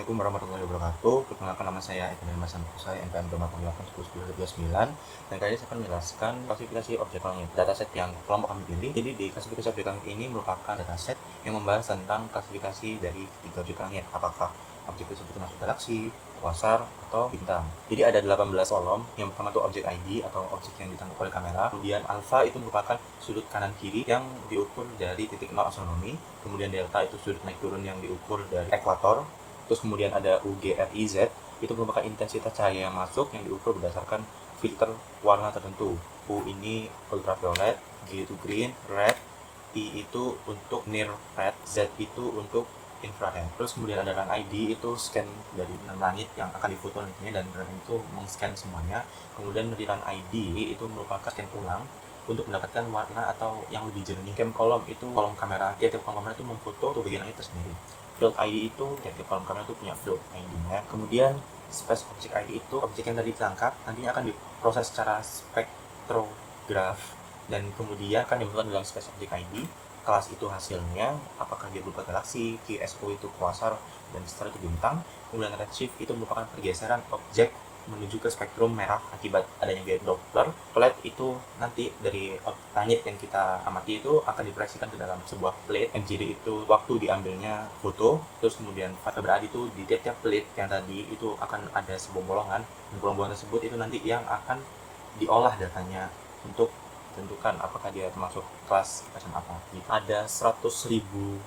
Assalamualaikum warahmatullahi wabarakatuh. Perkenalkan, nama saya Ibrahim Hasan Kusai, NPM 28101029, dan kali ini saya akan menjelaskan klasifikasi objek langit, dataset yang kelompok kami pilih. Jadi di klasifikasi objek langit ini merupakan dataset yang membahas tentang klasifikasi dari tiga objek langit, apakah objek tersebut termasuk galaksi, quasar, atau bintang. Jadi ada 18 kolom. Yang pertama itu objek ID atau objek yang ditangkap oleh kamera. Kemudian alfa itu merupakan sudut kanan kiri yang diukur dari titik 0 astronomi. Kemudian delta itu sudut naik turun yang diukur dari ekuator. Terus kemudian ada UGRIZ, itu merupakan intensitas cahaya yang masuk yang diukur berdasarkan filter warna tertentu. U ini ultraviolet, G itu green, red, I itu untuk near red, Z itu untuk infrared. Terus kemudian ada run ID, itu scan dari langit yang akan difoto nantinya, dan run itu meng-scan semuanya. Kemudian di run ID itu merupakan scan ulang untuk mendapatkan warna atau yang lebih jernih. Cam column itu kolom kamera, tiap kolom kamera itu memfoto tuh bagian langit tersendiri. Field ID itu tiap kolom kamera itu punya field ID-nya. Kemudian space object ID itu objek yang tadi ditangkap nantinya akan diproses secara spektrograf dan kemudian akan dimasukkan dalam space object ID. Kelas itu hasilnya, apakah dia berupa galaksi, QSO itu quasar, dan star itu bintang. Kemudian redshift itu merupakan pergeseran objek menuju ke spektrum merah akibat adanya gaya Doppler. Plate itu nanti dari langit yang kita amati itu akan diproyeksikan ke dalam sebuah plate. MGD itu waktu diambilnya foto. Terus kemudian fase berada itu di tiap-tiap plate yang tadi itu akan ada sebuah bolongan, dan bolongan tersebut itu nanti yang akan diolah datanya untuk tentukan apakah dia termasuk kelas macam apa. Ada 100.000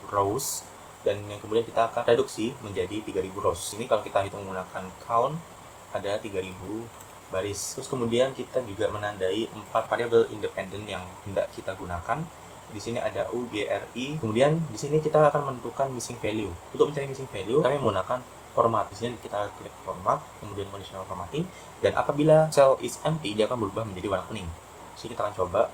rows, dan yang kemudian kita akan reduksi menjadi 3.000 rows. Ini kalau kita hitung menggunakan count ada 3.000 baris. Terus kemudian kita juga menandai 4 variabel independen yang hendak kita gunakan. Di sini ada U, G, R, I. Kemudian di sini kita akan menentukan missing value. Untuk mencari missing value, kami menggunakan format. Di sini kita klik format, kemudian conditional formatting, dan apabila cell is empty, dia akan berubah menjadi warna kuning. Jadi kita akan coba,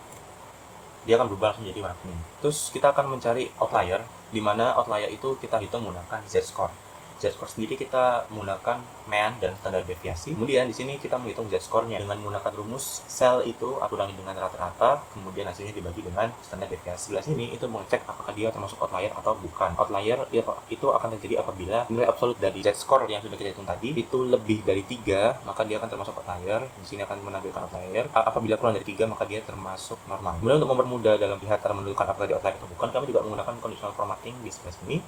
dia akan berubah langsung menjadi warna kuning. Terus kita akan mencari outlier, di mana outlier itu kita hitung menggunakan Z-score. Z-score sendiri kita menggunakan mean dan standar deviasi. Kemudian di sini kita menghitung Z-score-nya dengan menggunakan rumus sel itu aku kurangi dengan rata-rata, kemudian hasilnya dibagi dengan standar deviasi. Sebelah sini itu mengecek apakah dia termasuk outlier atau bukan. Outlier itu akan terjadi apabila nilai absolut dari Z-score yang sudah kita hitung tadi itu lebih dari 3, maka dia akan termasuk outlier. Di sini akan menampilkan outlier. Apabila kurang dari 3, maka dia termasuk normal. Kemudian untuk mempermudah dalam lihat cara menentukan apakah dia outlier atau bukan, kami juga menggunakan conditional formatting di sebelah sini,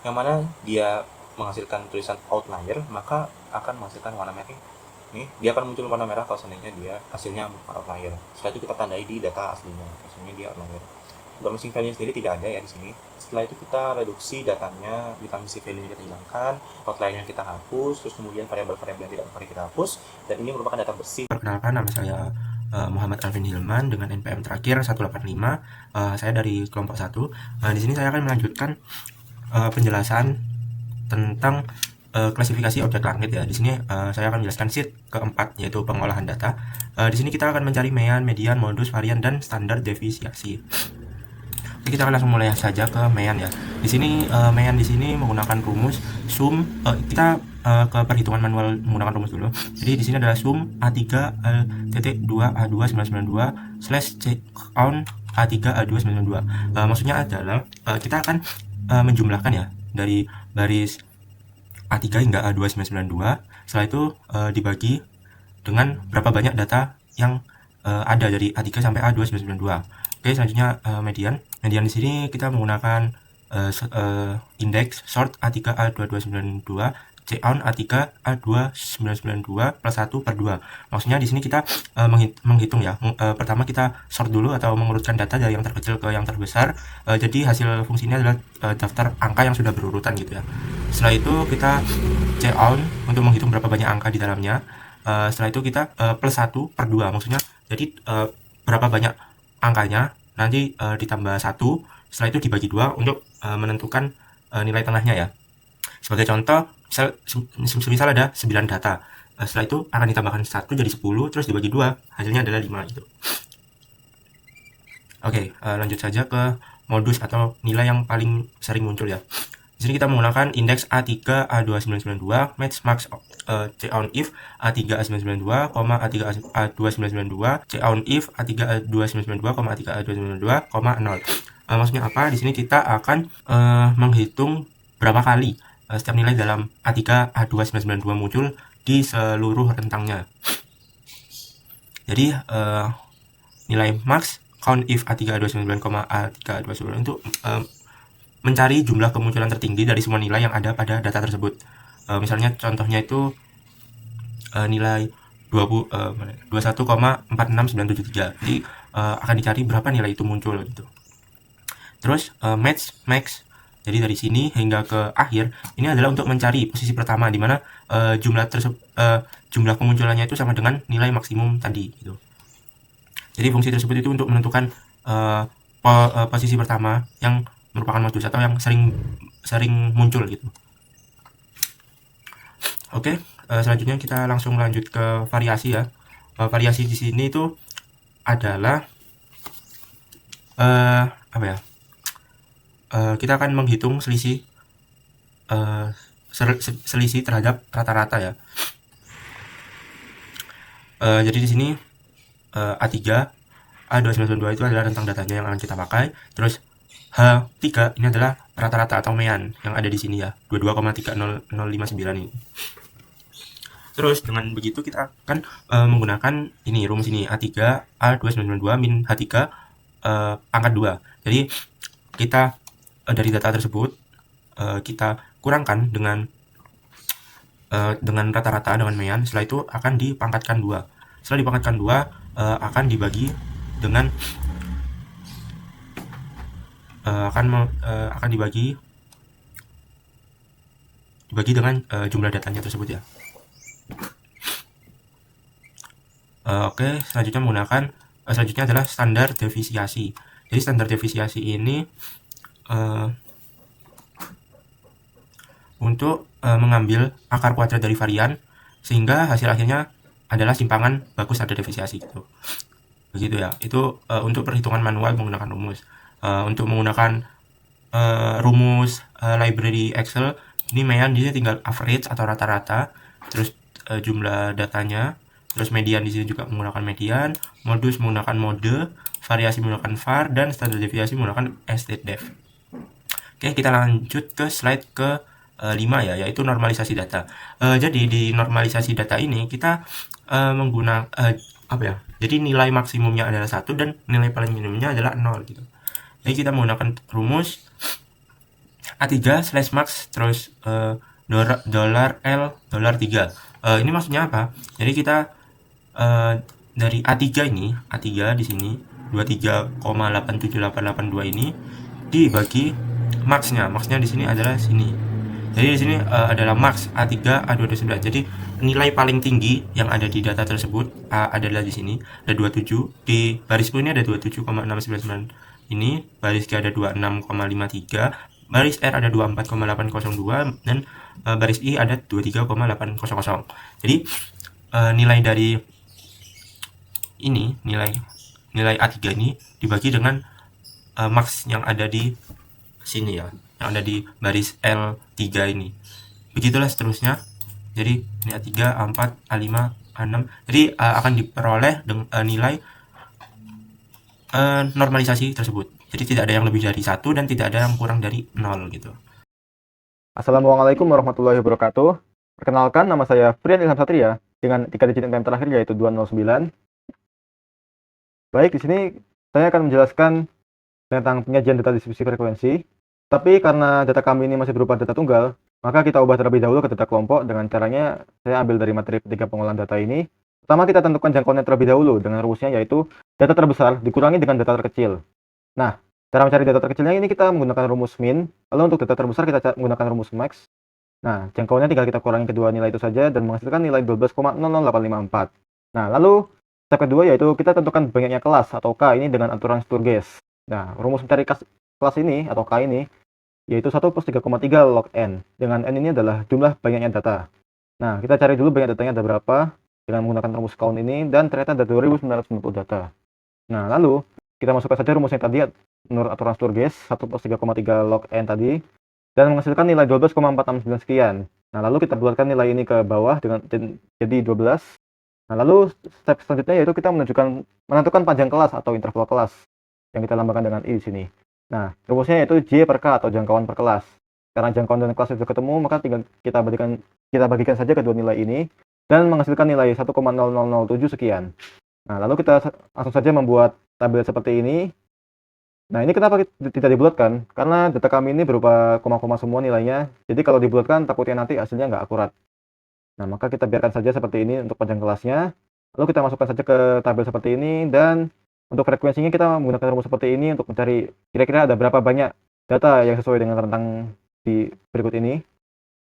yang mana dia menghasilkan tulisan outlier, maka akan menghasilkan warna merah. Nih, dia akan muncul warna merah kalau seandainya dia hasilnya outlier. Setelah itu kita tandai di data aslinya, hasilnya dia outlier. Untuk missing value sendiri tidak ada ya di sini. Setelah itu kita reduksi datanya, kita missing value kita hilangkan, outliernya kita hapus, terus kemudian variabel-variabel yang tidak perlu kita hapus, dan ini merupakan data bersih. Perkenalkan, nama saya Muhammad Alvin Hilman dengan NPM terakhir 185. Saya dari kelompok 1. Di sini saya akan melanjutkan penjelasan tentang klasifikasi objek langit ya. Di sini saya akan menjelaskan sheet keempat, yaitu pengolahan data. Di sini kita akan mencari mean, median, modus, varian, dan standar deviasi. Jadi kita akan langsung mulai saja ke mean ya. Di sini mean di sini menggunakan rumus sum. Kita ke perhitungan manual menggunakan rumus dulu. Jadi di sini adalah sum A3 A2 slash count A3 A2 maksudnya adalah kita akan menjumlahkan ya dari baris A3 hingga A2992. Setelah itu dibagi dengan berapa banyak data yang ada dari A3 sampai A2992. Oke, selanjutnya median. Median di sini kita menggunakan indeks sort A3 A2292, count A3 A2992 plus 1 per 2. Maksudnya di sini kita menghitung ya. Pertama kita sort dulu atau mengurutkan data dari yang terkecil ke yang terbesar. Jadi hasil fungsinya adalah daftar angka yang sudah berurutan gitu ya. Setelah itu kita count untuk menghitung berapa banyak angka di dalamnya. Setelah itu kita plus 1 per 2. Maksudnya jadi berapa banyak angkanya nanti ditambah 1. Setelah itu dibagi 2 untuk menentukan nilai tengahnya ya. Sebagai contoh, misal ada 9 data. Setelah itu akan ditambahkan 1 jadi 10, terus dibagi 2, hasilnya adalah 5 gitu. Oke, lanjut saja ke modus atau nilai yang paling sering muncul ya. Di sini kita menggunakan indeks A3 A2992, match max on if A3 A992, A3 A2992, on if A3 A2992, A3 A2992, 0. Maksudnya apa? Di sini kita akan menghitung berapa kali setiap nilai dalam A3 A2992 muncul di seluruh rentangnya. Jadi nilai max count if A3 A29, A3 A29 itu mencari jumlah kemunculan tertinggi dari semua nilai yang ada pada data tersebut. Misalnya contohnya itu nilai 21,46973. Jadi akan dicari berapa nilai itu muncul gitu. Terus max. Jadi dari sini hingga ke akhir ini adalah untuk mencari posisi pertama di mana jumlah kemunculannya itu sama dengan nilai maksimum tadi gitu. Jadi fungsi tersebut itu untuk menentukan posisi pertama yang merupakan modus atau yang sering muncul gitu. Oke, selanjutnya kita langsung lanjut ke variasi ya. Variasi di sini itu adalah apa ya? Kita akan menghitung selisih terhadap rata-rata ya. Jadi di sini A3 A2992 itu adalah rentang datanya yang akan kita pakai. Terus H3 ini adalah rata-rata atau mean yang ada di sini ya, 22,30059 ini. Terus dengan begitu kita akan menggunakan ini rumus ini A3 A2992 min H3 pangkat 2. Jadi kita dari data tersebut kita kurangkan dengan rata-rata dengan mean, setelah itu akan dipangkatkan 2. Setelah dipangkatkan 2 akan dibagi dengan akan dibagi dengan jumlah datanya tersebut ya. Oke, selanjutnya adalah standar defisiasi. Jadi standar defisiasi ini untuk mengambil akar kuadrat dari varian sehingga hasil akhirnya adalah simpangan bagus standar defisiasi gitu. Begitu ya. Itu untuk perhitungan manual menggunakan rumus. Untuk menggunakan rumus library Excel, ini mean di sini tinggal average atau rata-rata, terus jumlah datanya, terus median di sini juga menggunakan median, modus menggunakan mode, variasi menggunakan var, dan standar deviasi menggunakan STDEV. Oke, kita lanjut ke slide ke 5 ya, yaitu normalisasi data. Jadi di normalisasi data ini kita menggunakan apa ya? Jadi nilai maksimumnya adalah 1 dan nilai paling minimumnya adalah 0 gitu. Jadi kita menggunakan rumus A3/max terus $L $3. Ini maksudnya apa? Jadi kita dari A3 di sini 23,87882 ini dibagi maxnya di sini adalah sini. Jadi di sini adalah max A3 A29. Jadi nilai paling tinggi yang ada di data tersebut adalah di sini ada 27, di baris U ini ada 27,699 ini, baris G ada 26,53, baris R ada 24,802 dan baris I ada 23,800. Jadi nilai dari ini nilai A3 ini dibagi dengan max yang ada di sini ya, yang ada di baris L3 ini. Begitulah seterusnya. Jadi ini A3, A4, A5, A6. Jadi akan diperoleh nilai normalisasi tersebut. Jadi tidak ada yang lebih dari 1 dan tidak ada yang kurang dari 0 gitu. Assalamualaikum warahmatullahi wabarakatuh. Perkenalkan, nama saya Frian Ilham Satria dengan 3 digit NPM terakhir yaitu 209. Baik, di sini saya akan menjelaskan tentang penyajian data distribusi frekuensi. Tapi karena data kami ini masih berupa data tunggal, maka kita ubah terlebih dahulu ke data kelompok. Dengan caranya saya ambil dari materi ketiga pengolahan data ini. Pertama, kita tentukan jangkauannya terlebih dahulu dengan rumusnya yaitu data terbesar dikurangi dengan data terkecil. Nah, cara mencari data terkecilnya ini kita menggunakan rumus min. Lalu untuk data terbesar kita menggunakan rumus max. Nah, jangkauannya tinggal kita kurangi kedua nilai itu saja dan menghasilkan nilai 12,00854. Nah, lalu step kedua yaitu kita tentukan banyaknya kelas atau K ini dengan aturan Sturges. Nah, rumus mencari kelas ini atau K ini yaitu 1 plus 3,3 log N. Dengan N ini adalah jumlah banyaknya data. Nah, kita cari dulu banyak datanya ada berapa dengan menggunakan rumus count ini, dan ternyata ada 2990 data. Nah, lalu kita masukkan saja rumusnya tadi menurut aturan Sturges, 1 plus 3,3 log N tadi, dan menghasilkan nilai 12,469 sekian. Nah, lalu kita bulatkan nilai ini ke bawah dengan jadi 12. Nah, lalu step selanjutnya yaitu kita menentukan panjang kelas atau interval kelas yang kita lambangkan dengan I di sini. Nah, rumusnya yaitu J per K atau jangkauan per kelas. karena jangkauan dan kelas itu ketemu, maka tinggal kita bagikan saja kedua nilai ini dan menghasilkan nilai 1,0007 sekian. Nah, lalu kita langsung saja membuat tabel seperti ini. Nah, ini kenapa tidak dibulatkan? Karena data kami ini berupa koma-koma semua nilainya. Jadi kalau dibulatkan takutnya nanti hasilnya nggak akurat. Nah, maka kita biarkan saja seperti ini untuk panjang kelasnya. Lalu kita masukkan saja ke tabel seperti ini, dan untuk frekuensinya kita menggunakan rumus seperti ini untuk mencari kira-kira ada berapa banyak data yang sesuai dengan rentang di berikut ini.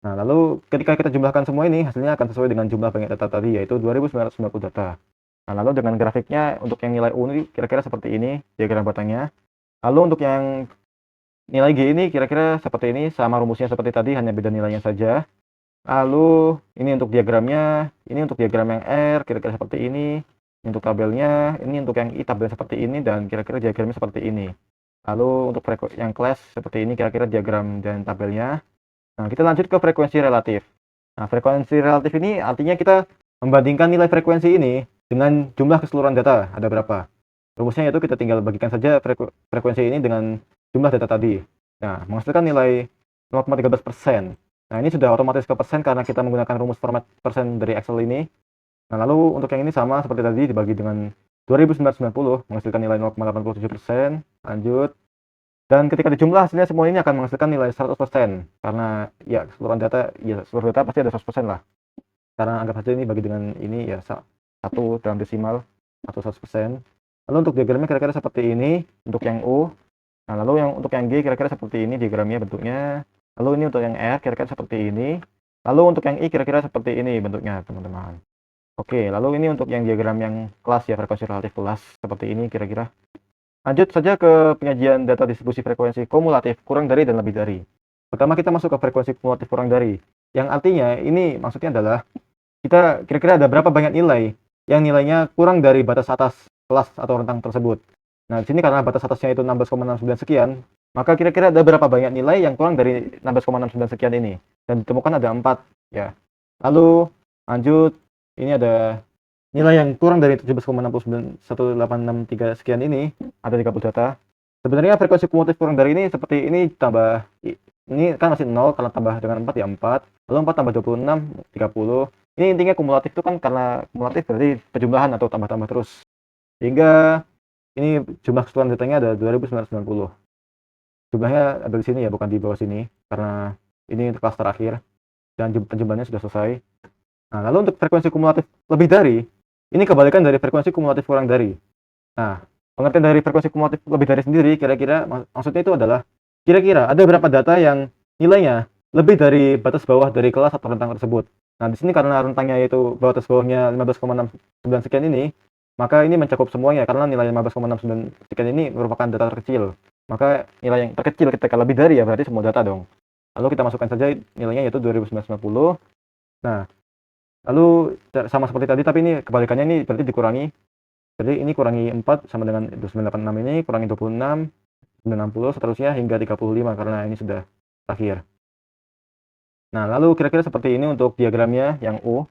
Nah, lalu ketika kita jumlahkan semua ini, hasilnya akan sesuai dengan jumlah banyak data tadi, yaitu 2990 data. Nah, lalu dengan grafiknya untuk yang nilai U ini kira-kira seperti ini diagram batangnya. Lalu untuk yang nilai G ini kira-kira seperti ini, sama rumusnya seperti tadi, hanya beda nilainya saja. Lalu ini untuk diagramnya, ini untuk diagram yang R kira-kira seperti ini. Untuk tabelnya, ini untuk yang I tabel seperti ini, dan kira-kira diagramnya seperti ini. Lalu untuk yang kelas seperti ini kira-kira diagram dan tabelnya. Nah, kita lanjut ke frekuensi relatif. Nah, frekuensi relatif ini artinya kita membandingkan nilai frekuensi ini dengan jumlah keseluruhan data, ada berapa. Rumusnya yaitu kita tinggal bagikan saja frekuensi ini dengan jumlah data tadi. Nah, menghasilkan nilai 0,13%. Nah, ini sudah otomatis ke persen karena kita menggunakan rumus format persen dari Excel ini. Nah, lalu untuk yang ini sama seperti tadi, dibagi dengan 2990, menghasilkan nilai 0,87%. Lanjut. Dan ketika dijumlah hasilnya semua ini akan menghasilkan nilai 100%. Karena ya keseluruhan data, ya seluruh data pasti ada 100% lah. Karena anggap saja ini bagi dengan ini ya 1 dalam desimal atau 100%. Lalu untuk diagramnya kira-kira seperti ini untuk yang U. Nah, lalu yang untuk yang G kira-kira seperti ini diagramnya bentuknya. Lalu ini untuk yang R kira-kira seperti ini. Lalu untuk yang I kira-kira seperti ini bentuknya, teman-teman. Oke, lalu ini untuk yang diagram yang kelas ya, frekuensi relatif kelas seperti ini kira-kira. Lanjut saja ke penyajian data distribusi frekuensi kumulatif kurang dari dan lebih dari. Pertama kita masuk ke frekuensi kumulatif kurang dari. Yang artinya ini maksudnya adalah kita kira-kira ada berapa banyak nilai yang nilainya kurang dari batas atas kelas atau rentang tersebut. Nah, di sini karena batas atasnya itu 16,69 sekian, maka kira-kira ada berapa banyak nilai yang kurang dari 16,69 sekian ini. Dan ditemukan ada 4 ya. Lalu lanjut, ini ada nilai yang kurang dari 17,69183 sekian ini, ada 30 data. Sebenarnya frekuensi kumulatif kurang dari ini seperti ini, tambah ini kan masih 0 karena tambah dengan 4 ya 4. Lalu 4 tambah 26 30. Ini intinya kumulatif itu kan karena kumulatif berarti penjumlahan atau tambah-tambah terus. Sehingga ini jumlah keseluruhan datanya ada 2990. Jumlahnya ada di sini ya, bukan di bawah sini karena ini kelas terakhir dan penjumlahannya sudah selesai. Nah, lalu untuk frekuensi kumulatif lebih dari, ini kebalikan dari frekuensi kumulatif kurang dari. Nah, pengertian dari frekuensi kumulatif lebih dari sendiri kira-kira maksudnya itu adalah kira-kira ada berapa data yang nilainya lebih dari batas bawah dari kelas atau rentang tersebut. Nah, di sini karena rentangnya yaitu batas bawahnya 15,69 sekian ini, maka ini mencakup semuanya karena nilai 15,69 sekian ini merupakan data terkecil. Maka nilai yang terkecil ketika lebih dari ya berarti semua data dong. Lalu kita masukkan saja nilainya yaitu 2990. Nah, lalu sama seperti tadi tapi ini kebalikannya, ini berarti dikurangi. Jadi ini kurangi 4 sama dengan 2986, ini kurangi 26, 960 seterusnya hingga 35 karena ini sudah terakhir. Nah, lalu kira-kira seperti ini untuk diagramnya yang U.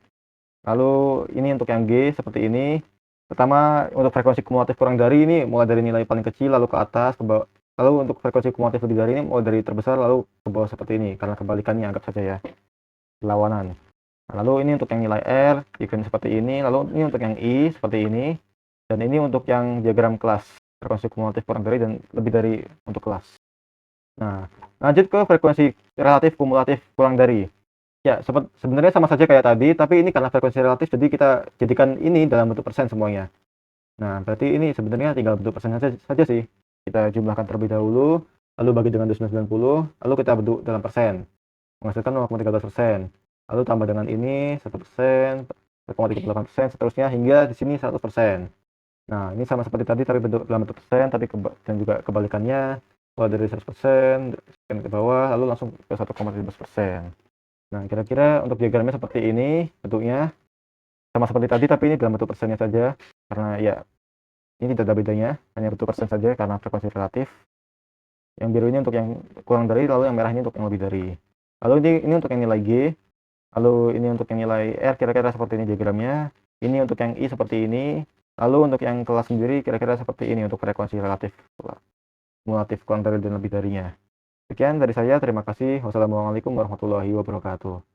Lalu ini untuk yang G seperti ini. Pertama untuk frekuensi kumulatif kurang dari ini mulai dari nilai paling kecil lalu ke atas ke bawah. Lalu untuk frekuensi kumulatif lebih dari ini mulai dari terbesar lalu ke bawah seperti ini karena kebalikannya anggap saja ya. Berlawanan. Nah, lalu ini untuk yang nilai R diagram seperti ini, lalu ini untuk yang I seperti ini, dan ini untuk yang diagram kelas frekuensi kumulatif kurang dari dan lebih dari untuk kelas. Nah, lanjut ke frekuensi relatif kumulatif kurang dari. Ya, sebenarnya sama saja kayak tadi, tapi ini karena frekuensi relatif jadi kita jadikan ini dalam bentuk persen semuanya. Nah, berarti ini sebenarnya tinggal bentuk persen saja sih. Kita jumlahkan terlebih dahulu, lalu bagi dengan 290, lalu kita bentuk dalam persen. Menghasilkan 0,13%. Lalu tambah dengan ini 1%, 0,38%, seterusnya hingga di sini 100%. Nah, ini sama seperti tadi tapi bentuk dalam bentuk persen, tapi dan juga kebalikannya. Kalau dari 100%, ke bawah, lalu langsung ke 1,15%. Nah, kira-kira untuk diagramnya seperti ini bentuknya. Sama seperti tadi tapi ini dalam bentuk persennya saja karena ya ini tidak ada bedanya, hanya bentuk persen saja karena frekuensi relatif. Yang biru ini untuk yang kurang dari, lalu yang merah ini untuk yang lebih dari. Lalu ini untuk yang nilai G, lalu ini untuk yang nilai R kira-kira seperti ini diagramnya. Ini untuk yang I seperti ini. Lalu untuk yang kelas sendiri kira-kira seperti ini untuk frekuensi relatif kumulatif kurang dari dan lebih darinya. Sekian dari saya, terima kasih. Wassalamualaikum warahmatullahi wabarakatuh.